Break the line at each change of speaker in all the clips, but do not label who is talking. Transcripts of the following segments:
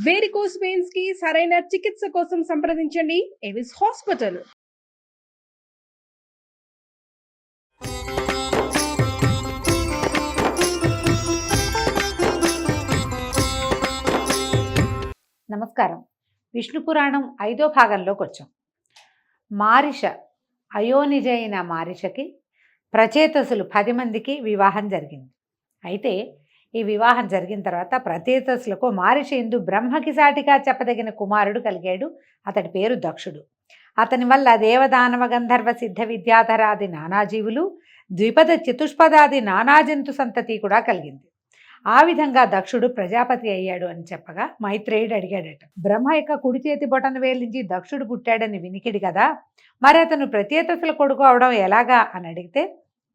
Varicose veins కి సరైన చికిత్స కోసం సంప్రదించండి ఎవిస్ హాస్పిటల్.
నమస్కారం. విష్ణు పురాణం 5వ భాగంలోకి వచ్చాం. మారిష అయోనిజైన మారిషకి ప్రచేతసులు 10 మందికి వివాహం జరిగింది. అయితే ఈ వివాహం జరిగిన తర్వాత ప్రచేతసులకు మారిష ఇందు బ్రహ్మకి సాటిగా చెప్పదగిన కుమారుడు కలిగాడు. అతడి పేరు దక్షుడు. అతని వల్ల దేవదానవ గంధర్వ సిద్ధ విద్యాధరాది నానాజీవులు, ద్విపద చతుష్పదాది నానాజంతు సంతతి కూడా కలిగింది. ఆ విధంగా దక్షుడు ప్రజాపతి అయ్యాడు అని చెప్పగా మైత్రేయుడు అడిగాడట, బ్రహ్మ యొక్క కుడి చేతి బొటన వేలించి దక్షుడు పుట్టాడని వినికిడి కదా, మరి అతను ప్రచేతసుల కొడుకు అవడం ఎలాగా అని అడిగితే,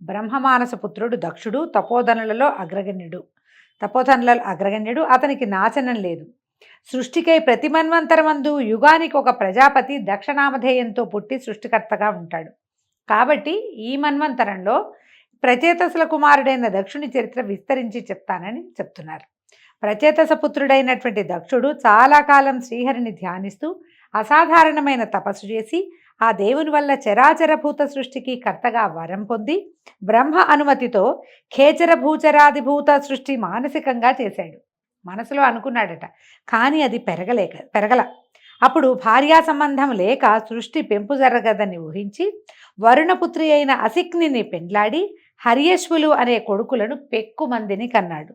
బ్రహ్మమానస పుత్రుడు దక్షుడు తపోధనులలో అగ్రగణ్యుడు. అతనికి నాశనం లేదు. సృష్టికై ప్రతి మన్వంతరమందు యుగానికి ఒక ప్రజాపతి దక్షనామధేయంతో పుట్టి సృష్టికర్తగా ఉంటాడు. కాబట్టి ఈ మన్వంతరంలో ప్రచేతసుల కుమారుడైన దక్షుని చరిత్ర విస్తరించి చెప్తానని చెప్తున్నారు. ప్రచేతస పుత్రుడైనటువంటి దక్షుడు చాలా కాలం శ్రీహరిని ధ్యానిస్తూ అసాధారణమైన తపస్సు చేసి ఆ దేవుని వల్ల చరాచరభూత సృష్టికి కర్తగా వరం పొంది బ్రహ్మ అనుమతితో ఖేచర భూచరాదిభూత సృష్టి మానసికంగా చేశాడు. మనసులో అనుకున్నాడట, కానీ అది పెరగల. అప్పుడు భార్యా సంబంధం లేక సృష్టి పెంపు జరగదని ఊహించి వరుణపుత్రి అయిన అసిక్నిని పెండ్లాడి హర్యశ్వులు అనే కొడుకులను పెక్కుమందిని కన్నాడు.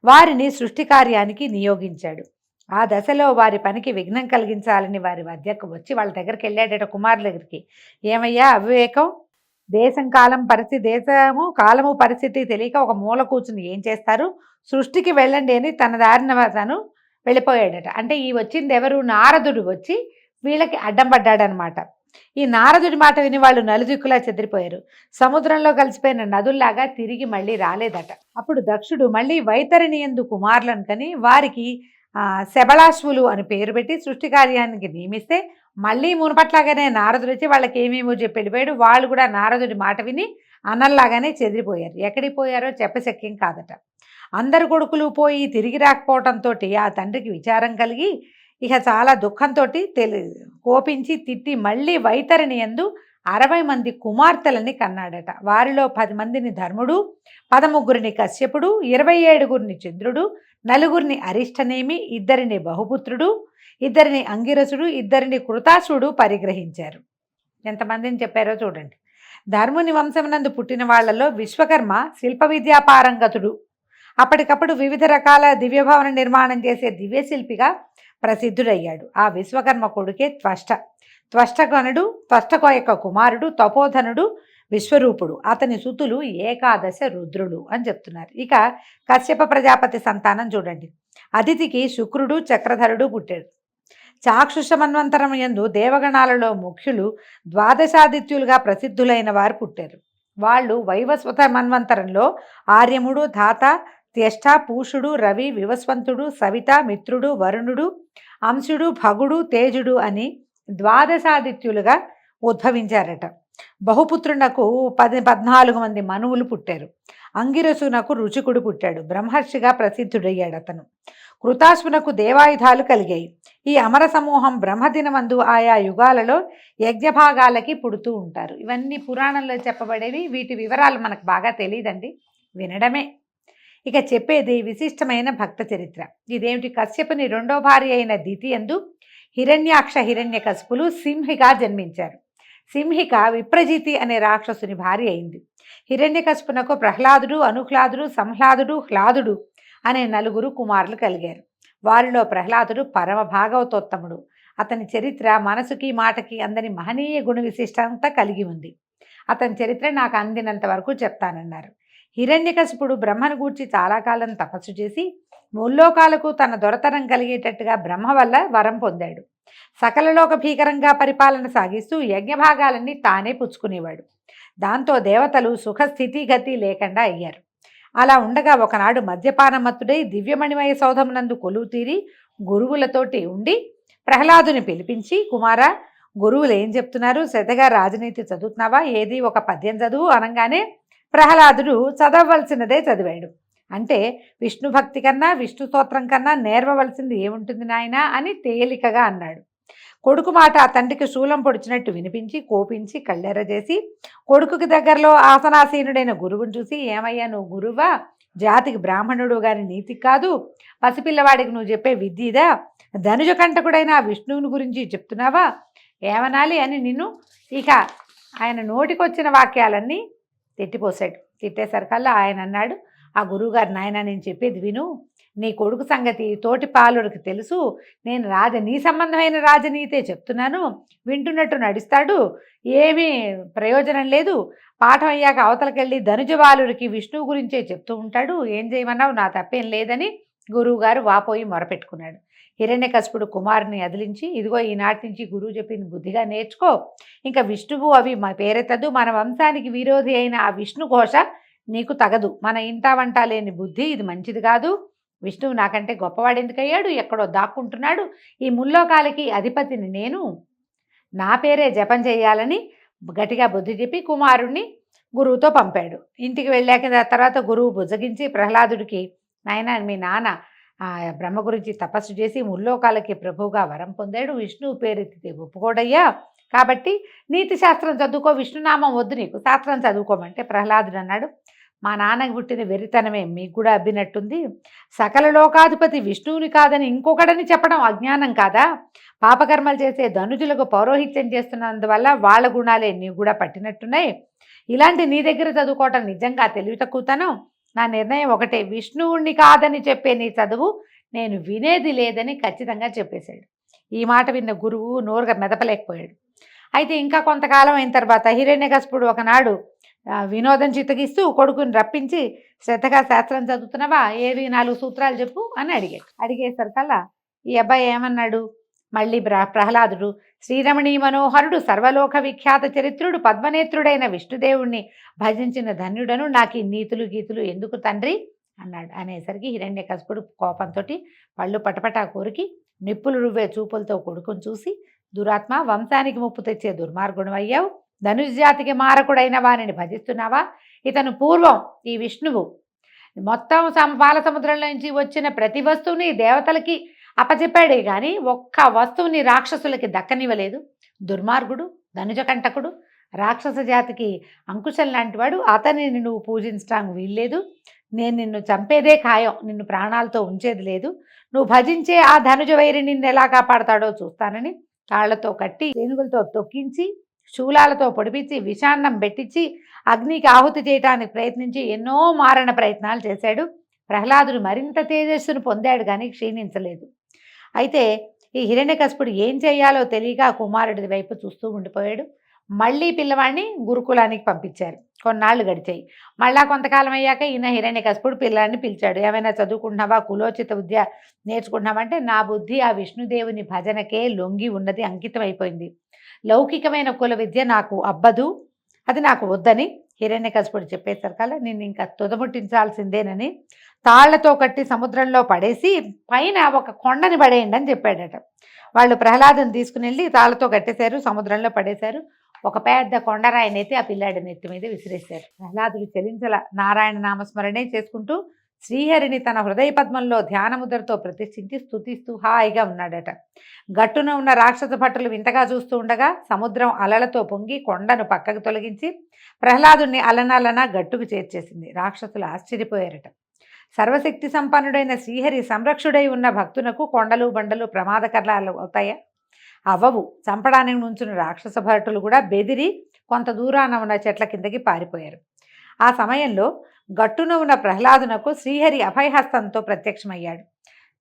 వారిని సృష్టి కార్యానికి నియోగించాడు. ఆ దశలో వారి పనికి విఘ్నం కలిగించాలని వారి వద్దకు వచ్చి వాళ్ళ దగ్గరికి వెళ్ళాడట, కుమారుల దగ్గరికి. ఏమయ్యా అవివేకం, దేశము కాలము పరిస్థితి తెలియక ఒక మూల కూర్చుని ఏం చేస్తారు, సృష్టికి వెళ్ళండి అని తన దారిన తను వెళ్ళిపోయాడట. అంటే ఈ వచ్చింది ఎవరు, నారదుడు వచ్చి వీళ్ళకి అడ్డం పడ్డాడనమాట. ఈ నారదుడి మాట విని వాళ్ళు నలుదిక్కులా చెదిరిపోయారు. సముద్రంలో కలిసిపోయిన నదుల్లాగా తిరిగి మళ్ళీ రాలేదట. అప్పుడు దక్షుడు మళ్ళీ వైతరిణి యందు కుమారులను కని వారికి శబళాశ్వులు అని పేరు పెట్టి సృష్టి కార్యానికి నియమిస్తే మళ్ళీ మునపట్లాగానే నారదుడు వచ్చి వాళ్ళకి ఏమేమో చెప్పి వెళ్ళిపోయాడు. వాళ్ళు కూడా నారదుడి మాట విని అన్నల్లాగానే చెదిరిపోయారు. ఎక్కడికి పోయారో చెప్పశక్యం కాదట. అందరు కొడుకులు పోయి తిరిగి రాకపోవడంతో ఆ తండ్రికి విచారం కలిగి ఇక చాలా దుఃఖంతో కోపించి తిట్టి మళ్ళీ వైతరిణి యందు 60 మంది కుమార్తెలని కన్నాడట. వారిలో 10 మందిని ధర్ముడు, 13 కశ్యపుడు, 27 చంద్రుడు, 4 అరిష్టనేమి, 2 బహుపుత్రుడు, 2 అంగిరసుడు, 2 కృతాసుడు పరిగ్రహించారు. ఎంతమందిని చెప్పారో చూడండి. ధర్ముని వంశమునందు పుట్టిన వాళ్లలో విశ్వకర్మ శిల్ప విద్యాపారంగతుడు. అప్పటికప్పుడు వివిధ రకాల దివ్యభవన నిర్మాణం చేసే దివ్యశిల్పిగా ప్రసిద్ధుడయ్యాడు. ఆ విశ్వకర్మ కొడుకే త్వష్టక యొక్క కుమారుడు తపోధనుడు విశ్వరూపుడు. అతని సుతులు 11 రుద్రులు అని చెప్తున్నారు. ఇక కశ్యప ప్రజాపతి సంతానం చూడండి. అదితికి శుక్రుడు చక్రధరుడు పుట్టాడు. చాక్షుష మన్వంతరం యందు దేవగణాలలో ముఖ్యులు 12 ప్రసిద్ధులైన వారు పుట్టారు. వాళ్ళు వైవస్వత మన్వంతరంలో ఆర్యముడు, ధాత, త్యష్ట, పూషుడు, రవి, వివస్వంతుడు, సవిత, మిత్రుడు, వరుణుడు, అంశుడు, భగుడు, తేజుడు అని 12 ఉద్భవించారట. బహుపుత్రునకు 14 మంది మనువులు పుట్టారు. అంగిరసునకు రుచికుడు పుట్టాడు. బ్రహ్మర్షిగా ప్రసిద్ధుడయ్యాడు అతను. కృతాశ్వునకు దేవాయుధాలు కలిగాయి. ఈ అమర సమూహం బ్రహ్మదినమందు ఆయా యుగాలలో యజ్ఞభాగాలకి పుడుతూ ఉంటారు. ఇవన్నీ పురాణంలో చెప్పబడేవి. వీటి వివరాలు మనకు బాగా తెలియదండి, వినడమే. ఇక చెప్పేది విశిష్టమైన భక్త చరిత్ర. ఇదేమిటి, కశ్యపుని 2వ భార్య అయిన దితి యందు హిరణ్యాక్ష హిరణ్యకశిపులు సింహిగా జన్మించారు. సింహిక విప్రజితి అనే రాక్షసుని భార్య అయింది. హిరణ్యకశిపునకు ప్రహ్లాదుడు, అనుహ్లాదుడు, సంహ్లాదుడు, హ్లాదుడు అనే 4 కుమారులు కలిగారు. వారిలో ప్రహ్లాదుడు పరమ భాగవతోత్తముడు. అతని చరిత్ర మనసుకి మాటకి అందని మహనీయ గుణ విశిష్టంతా కలిగి ఉంది. అతని చరిత్ర నాకు అందినంత వరకు చెప్తానన్నారు. హిరణ్యకశిపుడు బ్రహ్మను గూర్చి చాలా కాలం తపస్సు చేసి ముల్లోకాలకు తన దొరతనం కలిగేటట్టుగా బ్రహ్మ వల్ల వరం పొందాడు. సకలలోక భీకరంగా పరిపాలన సాగిస్తూ యజ్ఞభాగాలన్నీ తానే పుచ్చుకునేవాడు. దాంతో దేవతలు సుఖస్థితి గతి లేకుండా అయ్యారు. అలా ఉండగా ఒకనాడు మద్యపానమత్తుడై దివ్యమణిమయ సౌధమునందు కొలువు తీరి గురువులతోటి ఉండి ప్రహ్లాదుని పిలిపించి, కుమారా, గురువులు ఏం చెప్తున్నారు, శ్రద్ధగా రాజనీతి చదువుతున్నావా, ఏది ఒక పద్యం చదువు అనగానే ప్రహ్లాదుడు చదవవలసినదే చదివాడు. అంటే విష్ణు భక్తి కన్నా విష్ణు స్తోత్రం కన్నా నేర్వవలసింది ఏముంటుంది నాయనా అని తేలికగా అన్నాడు. కొడుకు మాట ఆ తండ్రికి శూలం పొడిచినట్టు వినిపించి కోపించి కళ్ళెర్రజేసి కొడుకుకి దగ్గరలో ఆసనాసీనుడైన గురువుని చూసి, ఏమయ్యా నువ్వు గురువా? జాతికి బ్రాహ్మణుడు గారి నీతి కాదు, పసిపిల్లవాడికి నువ్వు చెప్పే విద్యదా? ధనుజ కంటకుడైన ఆ విష్ణువుని గురించి చెప్తున్నావా? ఏమనాలి అని నిన్ను ఇక ఆయన నోటికొచ్చిన వాక్యాలన్నీ తిట్టిపోసాడు. తిట్టేసరికల్లా ఆయన అన్నాడు, ఆ గురువుగారు, నాయన నేను చెప్పేది విను, నీ కొడుకు సంగతి తోటి పాలుడికి తెలుసు, నేను నీ సంబంధమైన రాజనీతే చెప్తున్నాను, వింటున్నట్టు నడుస్తాడు, ఏమీ ప్రయోజనం లేదు, పాఠం అయ్యాక అవతలకెళ్ళి ధనుజబాలుడికి విష్ణువు గురించే చెప్తూ ఉంటాడు, ఏం చేయమన్నావు, నా తప్పేం లేదని గురువుగారు వాపోయి మొరపెట్టుకున్నాడు. హిరణ్యకశిపుడు కుమారుని అదిలించి, ఇదిగో ఈనాటి నుంచి గురువు చెప్పింది బుద్ధిగా నేర్చుకో, ఇంకా విష్ణువు అవి మా పేరెత్తదు, మన వంశానికి విరోధి అయిన ఆ విష్ణు ఘోష నీకు తగదు, మన ఇంటా వంట లేని బుద్ధి ఇది మంచిది కాదు, విష్ణువు నాకంటే గొప్పవాడు ఎందుకయ్యాడు, ఎక్కడో దాక్కుంటున్నాడు, ఈ ముల్లోకాలకి అధిపతిని నేను, నా పేరే జపం చేయాలని గట్టిగా బుద్ధి చెప్పి కుమారుణ్ణి గురువుతో పంపాడు. ఇంటికి వెళ్ళాక తర్వాత గురువు బుజ్జగించి ప్రహ్లాదుడికి, నాయన మీ నాన్న బ్రహ్మ గురించి తపస్సు చేసి ముల్లోకాలకి ప్రభువుగా వరం పొందాడు, విష్ణువు పేరెత్తితే ఒప్పుకోడయ్యా, కాబట్టి నీతి శాస్త్రం చదువుకో, విష్ణునామం వద్దు నీకు, శాస్త్రం చదువుకోమంటే ప్రహ్లాదుడు అన్నాడు, మా నాన్నకి పుట్టిన వెరితనమే మీకు కూడా అబ్బినట్టుంది, సకల లోకాధిపతి విష్ణువుని కాదని ఇంకొకడని చెప్పడం అజ్ఞానం కాదా? పాపకర్మలు చేసే ధనుజులకు పౌరోహిత్యం చేస్తున్నందువల్ల వాళ్ళ గుణాలే నీకు కూడా పట్టినట్టున్నాయి, ఇలాంటి నీ దగ్గర చదువుకోవటం నిజంగా తెలివి తక్కువతనం, నా నిర్ణయం ఒకటే, విష్ణువుణ్ణి కాదని చెప్పే నీ చదువు నేను వినేది లేదని ఖచ్చితంగా చెప్పేశాడు. ఈ మాట విన్న గురువు నోరుగా మెదపలేకపోయాడు. అయితే ఇంకా కొంతకాలం అయిన తర్వాత హిరణ్యకశిపుడు ఒకనాడు వినోదం చిత్తగిస్తూ కొడుకుని రప్పించి, శ్రద్ధగా శాస్త్రం చదువుతున్నావా, ఏవి 4 సూత్రాలు చెప్పు అని అడిగేసరికల్లా ఈ అబ్బాయి ఏమన్నాడు, మళ్ళీ ప్రహ్లాదుడు, శ్రీరమణీ మనోహరుడు సర్వలోక విఖ్యాత చరిత్రుడు పద్మనేత్రుడైన విష్ణుదేవుణ్ణి భజించిన ధన్యుడను, నాకు ఈ నీతులు గీతులు ఎందుకు తండ్రి అన్నాడు. అనేసరికి హిరణ్యకశిపుడు కోపంతో పళ్ళు పటపటా కోరికి నిప్పులు రువ్వే చూపులతో కొడుకుని చూసి, దురాత్మ, వంశానికి ముప్పు తెచ్చే దుర్మార్గుడు అయ్యావు, ధనుజాతికి మారకుడైన వారిని భజిస్తున్నావా? ఇతను పూర్వం ఈ విష్ణువు మొత్తం పాల సముద్రంలో నుంచి వచ్చిన ప్రతి వస్తువుని దేవతలకి అప్పచెప్పాడే కానీ ఒక్క వస్తువుని రాక్షసులకి దక్కనివ్వలేదు. దుర్మార్గుడు, ధనుజకంటకుడు, రాక్షస జాతికి అంకుశం లాంటివాడు, అతనిని నువ్వు పూజించడానికి వీల్లేదు, నేను నిన్ను చంపేదే ఖాయం, నిన్ను ప్రాణాలతో ఉంచేది లేదు, నువ్వు భజించే ఆ ధనుజ వైరి నిన్ను ఎలా కాపాడతాడో చూస్తానని తాళ్లతో కట్టి ఏనుగులతో తొక్కించి శూలాలతో పొడిపించి విషాన్నం పెట్టించి అగ్నికి ఆహుతి చేయడానికి ప్రయత్నించి ఎన్నో మారణ ప్రయత్నాలు చేశాడు. ప్రహ్లాదుడు మరింత తేజస్సును పొందాడు కానీ క్షీణించలేదు. అయితే ఈ హిరణ్యకశిపుడు ఏం చేయాలో తెలియక కుమారుడి వైపు చూస్తూ ఉండిపోయాడు. మళ్ళీ పిల్లవాడిని గురుకులానికి పంపించారు. కొన్నాళ్ళు గడిచాయి. మళ్ళా కొంతకాలం అయ్యాక ఈయన హిరణ్యకశిపుడు పిల్లాడిని పిలిచాడు. ఏమైనా చదువుకుంటున్నావా, కులోచిత విద్య నేర్చుకుంటున్నావంటే, నా బుద్ధి ఆ విష్ణుదేవుని భజనకే లొంగి ఉన్నది, అంకితం అయిపోయింది, లౌకికమైన కుల విద్య నాకు అబ్బదు, అది నాకు వద్దని హిరణ్యకశిపుడు చెప్పేసరికల్లా నిన్ను ఇంకా తుదముట్టించాల్సిందేనని తాళ్లతో కట్టి సముద్రంలో పడేసి పైన ఒక కొండని పడేయండి అని చెప్పాడట. వాళ్ళు ప్రహ్లాదుని తీసుకుని వెళ్ళి తాళ్లతో కట్టేశారు, సముద్రంలో పడేశారు. ఒక పెద్ద కొండరాయినైతే ఆ పిల్లాడి నెత్తి మీద విసిరేశారు. ప్రహ్లాదుడు చెలించల నారాయణ నామస్మరణే చేసుకుంటూ శ్రీహరిని తన హృదయ పద్మంలో ధ్యానముద్రతో ప్రతిష్ఠించి స్తుతిస్తూ హాయిగా ఉన్నాడట. గట్టున ఉన్న రాక్షస భటులు వింతగా చూస్తూ ఉండగా సముద్రం అలలతో పొంగి కొండను పక్కకు తొలగించి ప్రహ్లాదుని అలనలన గట్టుకు చేర్చేసింది. రాక్షసులు ఆశ్చర్యపోయారట. సర్వశక్తి సంపన్నుడైన శ్రీహరి సంరక్షుడై ఉన్న భక్తునకు కొండలు బండలు ప్రమాదకరాలు అవుతాయా? అవ్వవు. చంపడానికి నుంచిన రాక్షస భటులు కూడా బెదిరి కొంత దూరాన ఉన్న చెట్ల కిందకి పారిపోయారు. ఆ సమయంలో గట్టున ఉన్న ప్రహ్లాదునకు శ్రీహరి అభయహస్తంతో ప్రత్యక్షమయ్యాడు.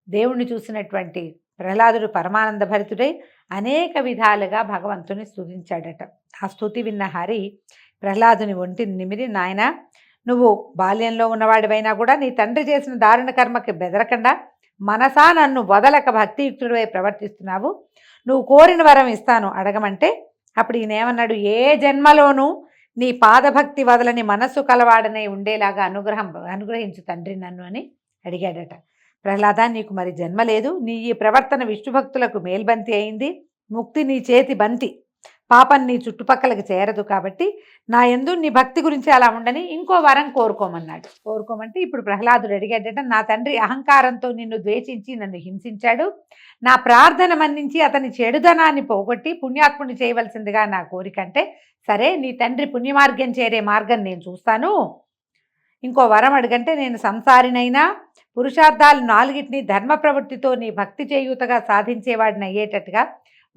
దేవుణ్ణి చూసినటువంటి ప్రహ్లాదుడు పరమానంద భరితుడై అనేక విధాలుగా భగవంతుని స్తుతించాడట. ఆ స్తుతి విన్న హరి ప్రహ్లాదుని ఒంటిని నిమిరి, నాయన, నువ్వు బాల్యంలో ఉన్నవాడివైనా కూడా నీ తండ్రి చేసిన దారుణ కర్మకి బెదరకుండా మనసా నన్ను వదలక భక్తియుక్తుడివై ప్రవర్తిస్తున్నావు, నువ్వు కోరిన వరం ఇస్తాను అడగమంటే, అప్పుడు ఈయన ఏమన్నాడు, ఏ జన్మలోనూ నీ పాదభక్తి వదలని మనస్సు కలవాడనే ఉండేలాగా అనుగ్రహించు తండ్రి నన్ను అని అడిగాడట. ప్రహ్లాద, నీకు మరి జన్మ లేదు, నీ ఈ ప్రవర్తన విష్ణు భక్తులకు మేల్బంతి అయింది, ముక్తి నీ చేతి బంతి, పాపం నీ చుట్టుపక్కలకి చేరదు. కాబట్టి నా యందు నీ భక్తి గురించి అలా ఉండని ఇంకో వరం కోరుకోమన్నాడు. కోరుకోమంటే ఇప్పుడు ప్రహ్లాదుడు అడిగాడట, నా తండ్రి అహంకారంతో నిన్ను ద్వేషించి నన్ను హింసించాడు. నా ప్రార్థన మన్నించి అతని చెడుదనాన్ని పోగొట్టి పుణ్యాత్ముని చేయవలసిందిగా నా కోరిక. అంటే సరే, నీ తండ్రి పుణ్యమార్గం చేరే మార్గం నేను చూస్తాను. ఇంకో వరం అడుగంటే నేను సంసారినైనా పురుషార్థాలు 4టిని ధర్మ ప్రవృత్తితో నీ భక్తి చేయూతగా సాధించేవాడిని అయ్యేటట్టుగా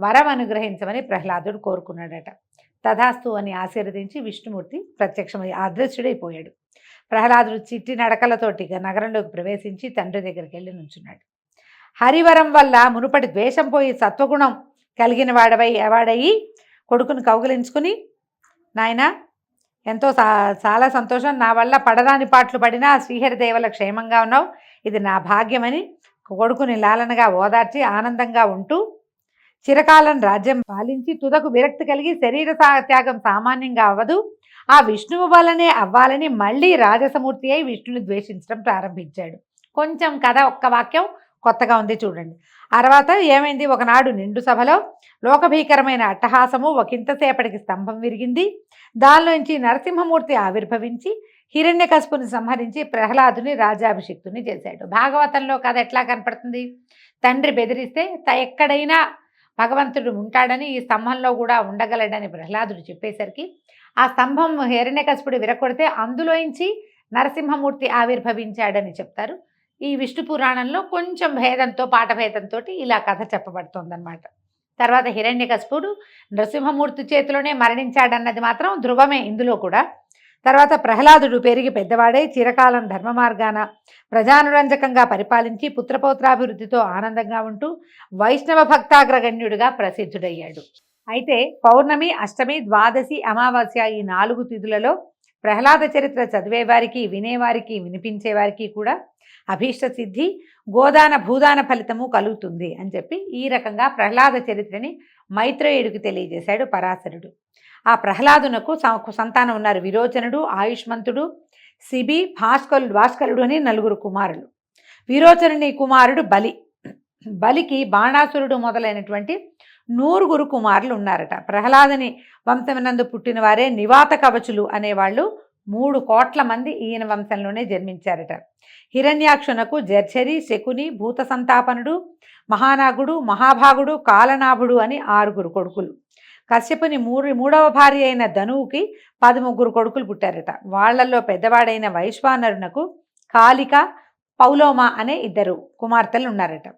వరం అనుగ్రహించమని ప్రహ్లాదుడు కోరుకున్నాడట. తథాస్తు అని ఆశీర్వదించి విష్ణుమూర్తి ప్రత్యక్షమై అదృశ్యుడైపోయాడు. ప్రహ్లాదుడు చిట్టి నడకలతోటి నగరంలోకి ప్రవేశించి తండ్రి దగ్గరికి వెళ్ళి నుంచున్నాడు. హరివరం వల్ల మునుపటి ద్వేషం పోయి సత్వగుణం కలిగిన వాడయి కొడుకును కౌగిలించుకుని, నాయన ఎంతో చాలా సంతోషం, నా వల్ల పడరాని పాటలు పడినా శ్రీహరిదేవల క్షేమంగా ఉన్నావు, ఇది నా భాగ్యమని కొడుకుని లాలనగా ఓదార్చి ఆనందంగా ఉంటూ చిరకాలం రాజ్యం పాలించి తుదకు విరక్తి కలిగి శరీర త్యాగం సామాన్యంగా అవ్వదు, ఆ విష్ణువు వల్లనే అవ్వాలని మళ్ళీ రాజసమూర్తి అయి విష్ణుని ద్వేషించడం ప్రారంభించాడు. కొంచెం కథ ఒక్క వాక్యం కొత్తగా ఉంది చూడండి. తర్వాత ఏమైంది, ఒకనాడు నిండు సభలో లోకభీకరమైన అట్టహాసము ఒకంతసేపటికి స్తంభం విరిగింది. దానిలోంచి నరసింహమూర్తి ఆవిర్భవించి హిరణ్యకశిపుని సంహరించి ప్రహ్లాదుని రాజ్యాభిషిక్తుని చేశాడు. భాగవతంలో కథ ఎట్లా కనపడుతుంది, తండ్రి బెదిరిస్తే ఎక్కడైనా భగవంతుడు ఉంటాడని ఈ స్తంభంలో కూడా ఉండగలడని ప్రహ్లాదుడు చెప్పేసరికి ఆ స్తంభం హిరణ్యకశిపుడు విరగొడితే అందులోంచి నరసింహమూర్తి ఆవిర్భవించాడని చెప్తారు. ఈ విష్ణు పురాణంలో కొంచెం భేదంతో పాఠభేదంతో ఇలా కథ చెప్పబడుతోందన్నమాట. తర్వాత హిరణ్యకశిపుడు నరసింహమూర్తి చేతిలోనే మరణించాడన్నది మాత్రం ధ్రువమే ఇందులో కూడా. తర్వాత ప్రహ్లాదుడు పెరిగి పెద్దవాడై చిరకాలం ధర్మ మార్గాన ప్రజానురంజకంగా పరిపాలించి పుత్రపౌత్రాభివృద్ధితో ఆనందంగా ఉంటూ వైష్ణవ భక్తాగ్రగణ్యుడిగా ప్రసిద్ధుడయ్యాడు. అయితే పౌర్ణమి, అష్టమి, ద్వాదశి, అమావాస్య ఈ 4 తిథులలో ప్రహ్లాద చరిత్ర చదివేవారికి, వినేవారికి, వినిపించేవారికి కూడా అభీష్ట సిద్ధి, గోదాన భూదాన ఫలితము కలుగుతుంది అని చెప్పి ఈ రకంగా ప్రహ్లాద చరిత్రని మైత్రేయుడికి తెలియజేశాడు పరాశరుడు. ఆ ప్రహ్లాదునకు సంతానం ఉన్నారు. విరోచనుడు, ఆయుష్మంతుడు, శిబి, భాస్కరుడు అని 4 కుమారులు. విరోచనుని కుమారుడు బలి. బలికి బాణాసురుడు మొదలైనటువంటి 100 కుమారులు ఉన్నారట. ప్రహ్లాదుని వంశమునందు పుట్టిన వారే నివాత కవచులు అనేవాళ్ళు 3 కోట్ల మంది ఈయన వంశంలోనే జన్మించారట. హిరణ్యాక్షునకు జర్ఝరి, శకుని, భూత సంతాపనుడు, మహానాగుడు, మహాభాగుడు, కాలనాభుడు అని 6 కొడుకులు. కశ్యపుని 3వ భార్య అయిన ధనువుకి 13 కొడుకులు పుట్టారట. వాళ్లలో పెద్దవాడైన వైశ్వానరునకు కాళిక, పౌలోమ అనే 2 కుమార్తెలు ఉన్నారట.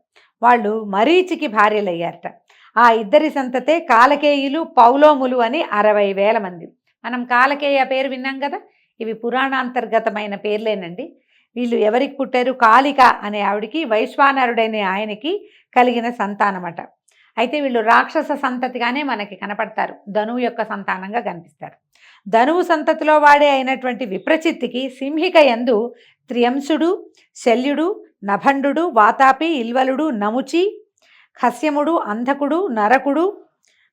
వాళ్ళు మరీచికి భార్యలయ్యారట. ఆ 2 సంతతే కాలకేయులు, పౌలోములు అని 60,000 మంది. మనం కాలకేయ పేరు విన్నాం కదా, ఇవి పురాణాంతర్గతమైన పేర్లేనండి. వీళ్ళు ఎవరికి పుట్టారు, కాళిక అనే ఆవిడికి వైశ్వానరుడైన ఆయనకి కలిగిన సంతానమట. అయితే వీళ్ళు రాక్షస సంతతిగానే మనకి కనపడతారు, ధనువు యొక్క సంతానంగా కనిపిస్తారు. ధనువు సంతతిలో వాడే అయినటువంటి విప్రచిత్తికి సింహిక యందు త్రియంసుడు, శల్యుడు, నభండు, వాతాపి, ఇల్వలుడు, నముచి, ఖస్యముడు, అంధకుడు, నరకుడు,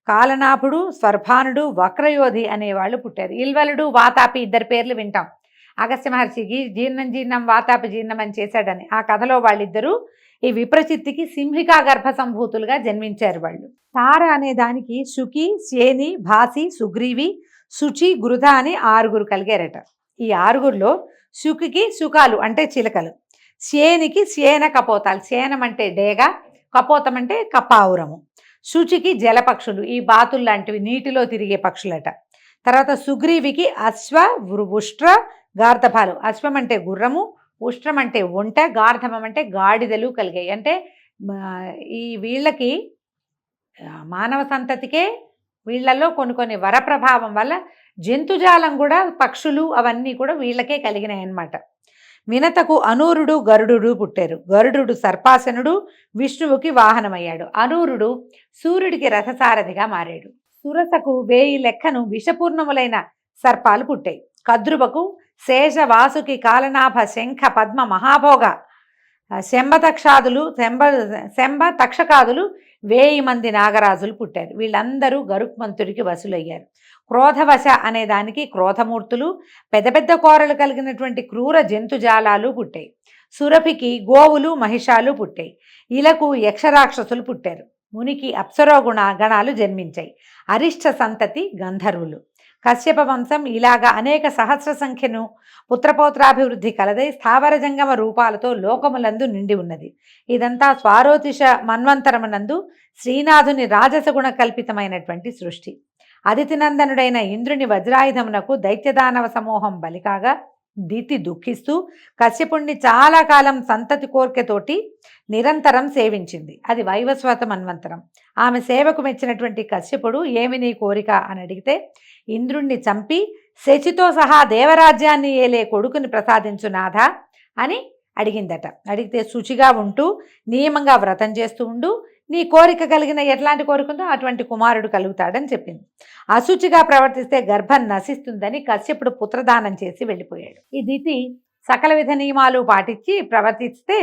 కాలనాభుడు, స్వర్భానుడు, వక్రయోధి అనేవాళ్ళు పుట్టారు. ఇల్వలుడు, వాతాపి 2 పేర్లు వింటాం. అగస్త్య మహర్షికి జీర్ణం వాతాపి జీర్ణం అని చేశాడని ఆ కథలో వాళ్ళిద్దరూ ఈ విప్రచిత్తికి సింహికా గర్భ సంభూతులుగా జన్మించారు. వాళ్ళు తార అనే దానికి శుకి, శేని, భాసి, సుగ్రీవి, శుచి, గృధ అని 6 కలిగారట. ఈ 6లో శుకికి శుకాలు అంటే చిలకలు, శేనికి శేన కపోతాలు, శేనం అంటే డేగ, కపోతం అంటే కపావురము, శుచికి జలపక్షులు, ఈ బాతులు లాంటివి నీటిలో తిరిగే పక్షులట. తర్వాత సుగ్రీవికి అశ్వ, ఉష్ట్ర, గార్ధపాలు, అశ్వం అంటే గుర్రము, ఉష్ట్రం అంటే ఒంట, గార్ధమం అంటే గాడిదలు కలిగాయి. అంటే ఈ వీళ్ళకి మానవ సంతతికే వీళ్ళల్లో కొన్ని వరప్రభావం వల్ల జంతుజాలం కూడా, పక్షులు అవన్నీ కూడా వీళ్ళకే కలిగినాయి అన్నమాట. వినతకు అనూరుడు, గరుడు పుట్టారు. గరుడు సర్పాసనుడు, విష్ణువుకి వాహనమయ్యాడు. అనూరుడు సూర్యుడికి రథసారథిగా మారాడు. సురసకు 1000 లెక్కను విషపూర్ణములైన సర్పాలు పుట్టాయి. కద్రువకు శేష, వాసుకి, కాలనాభ, శంఖ, పద్మ, మహాభోగ, శంభ తక్షకాదులు 1000 మంది నాగరాజులు పుట్టారు. వీళ్ళందరూ గరుక్మంతుడికి వసులయ్యారు. క్రోధవశ అనే దానికి క్రోధమూర్తులు, పెద్ద పెద్ద కోరలు కలిగినటువంటి క్రూర జంతుజాలాలు పుట్టాయి. సురభికి గోవులు, మహిషాలు పుట్టాయి. ఇలకు యక్షరాక్షసులు పుట్టారు. మునికి అప్సరో గణాలు జన్మించాయి. అరిష్ట సంతతి గంధర్వులు. కశ్యప వంశం ఇలాగా అనేక సహస్ర సంఖ్యను పుత్రపౌత్రాభివృద్ధి కలదై స్థావర జంగమ రూపాలతో లోకములందు నిండి ఉన్నది. ఇదంతా స్వారోతిష మన్వంతరమునందు శ్రీనాథుని రాజసగుణ కల్పితమైనటువంటి సృష్టి. అదితినందనుడైన ఇంద్రుని వజ్రాయుధమునకు దైత్యదానవ సమూహం బలికాగా దితి దుఃఖిస్తూ కశ్యపుణ్ణి చాలా కాలం సంతతి కోర్కెతోటి నిరంతరం సేవించింది. అది వైవస్వత మన్వంతరం. ఆమె సేవకు మెచ్చినటువంటి కశ్యపుడు ఏమి నీ కోరిక అని అడిగితే, ఇంద్రుణ్ణి చంపి శచితో సహా దేవరాజ్యాన్ని ఏలే కొడుకుని ప్రసాదించు నాథ అని అడిగిందట. అడిగితే శుచిగా ఉంటూ నియమంగా వ్రతం చేస్తూ ఉండు, నీ కోరిక కలిగిన ఎట్లాంటి కోరిక ఉందో అటువంటి కుమారుడు కలుగుతాడని చెప్పింది. అశుచిగా ప్రవర్తిస్తే గర్భం నశిస్తుందని కశ్యపుడు పుత్రదానం చేసి వెళ్ళిపోయాడు. ఈ దితి సకల విధ నియమాలు పాటించి ప్రవర్తిస్తే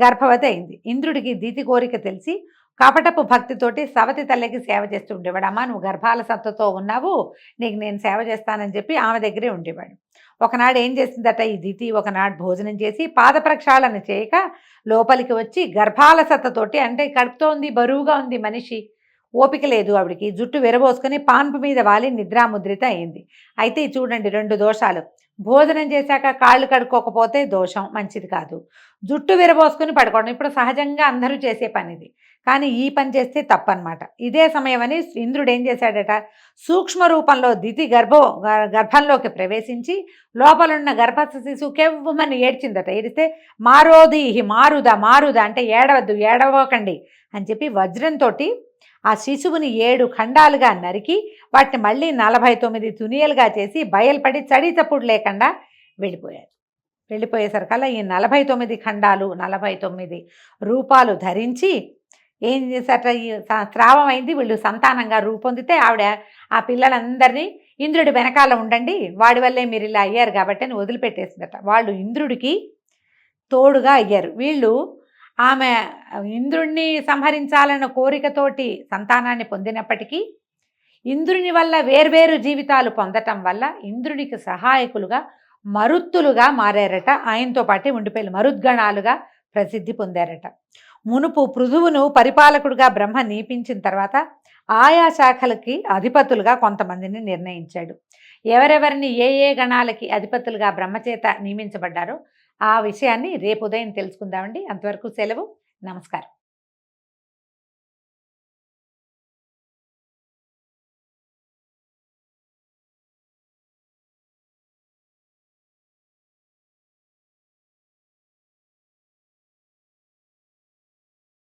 గర్భవతి అయింది. ఇంద్రుడికి దితి కోరిక తెలిసి కపటపు భక్తితోటి సవతి తల్లికి సేవ చేస్తూ ఉండేవాడు. అమ్మ నువ్వు గర్భాల సత్తతో ఉన్నావు, నీకు నేను సేవ చేస్తానని చెప్పి ఆమె దగ్గరే ఉండేవాడు. ఒకనాడు ఏం చేసిందట ఈ దితి, ఒకనాడు భోజనం చేసి పాద ప్రక్షాళన చేయక లోపలికి వచ్చి గర్భాలసతతోటి, అంటే కడుపుతో ఉంది, బరువుగా ఉంది మనిషి, ఓపిక లేదు ఆవిడికి, జుట్టు విరబోసుకొని పాన్పు మీద వాలి నిద్రాముద్రిత అయింది. అయితే చూడండి 2 దోషాలు. భోజనం చేశాక కాళ్ళు కడుక్కోకపోతే దోషం, మంచిది కాదు. జుట్టు విరబోసుకొని పడుకోవడం ఇప్పుడు సహజంగా అందరూ చేసే పనిది, కానీ ఈ పని చేస్తే తప్పనమాట. ఇదే సమయమని ఇంద్రుడు ఏం చేశాడట, సూక్ష్మ రూపంలో దితి గర్భంలోకి ప్రవేశించి లోపలున్న గర్భస్థ శిశువు కెవ్వమని ఏడ్చిందట. ఏడిస్తే మారోదీహి మారుద అంటే ఏడవకండి అని చెప్పి వజ్రంతో ఆ శిశువుని 7 ఖండాలుగా నరికి వాటిని మళ్ళీ 49 తునియలుగా చేసి బయలుపడి చడిచప్పుడు లేకుండా వెళ్ళిపోయారు. వెళ్ళిపోయేసరికల్లా ఈ 49 ఖండాలు 49 రూపాలు ధరించి ఏం చేశారట, ఈ స్రావం అయింది, వీళ్ళు సంతానంగా రూపొందితే ఆవిడ ఆ పిల్లలందరినీ ఇంద్రుడి వెనకాల ఉండండి, వాడి వల్లే మీరు ఇలా అయ్యారు కాబట్టి అని వదిలిపెట్టేసిందట. వాళ్ళు ఇంద్రుడికి తోడుగా అయ్యారు. వీళ్ళు ఆమె ఇంద్రుణ్ణి సంహరించాలన్న కోరికతోటి సంతానాన్ని పొందినప్పటికీ ఇంద్రుని వల్ల వేర్వేరు జీవితాలు పొందటం వల్ల ఇంద్రునికి సహాయకులుగా మరుత్తులుగా మారారట. ఆయనతో పాటే ఉండిపోయి మరుద్గణాలుగా ప్రసిద్ధి పొందారట. మునుపు పృథువును పరిపాలకుడుగా బ్రహ్మ నియమించిన తర్వాత ఆయా శాఖలకి అధిపతులుగా కొంతమందిని నిర్ణయించాడు. ఎవరెవరిని ఏ గణాలకి అధిపతులుగా బ్రహ్మచేత నియమించబడ్డారో ఆ విషయాన్ని రేపు ఉదయం తెలుసుకుందామండి. అంతవరకు సెలవు. నమస్కారం.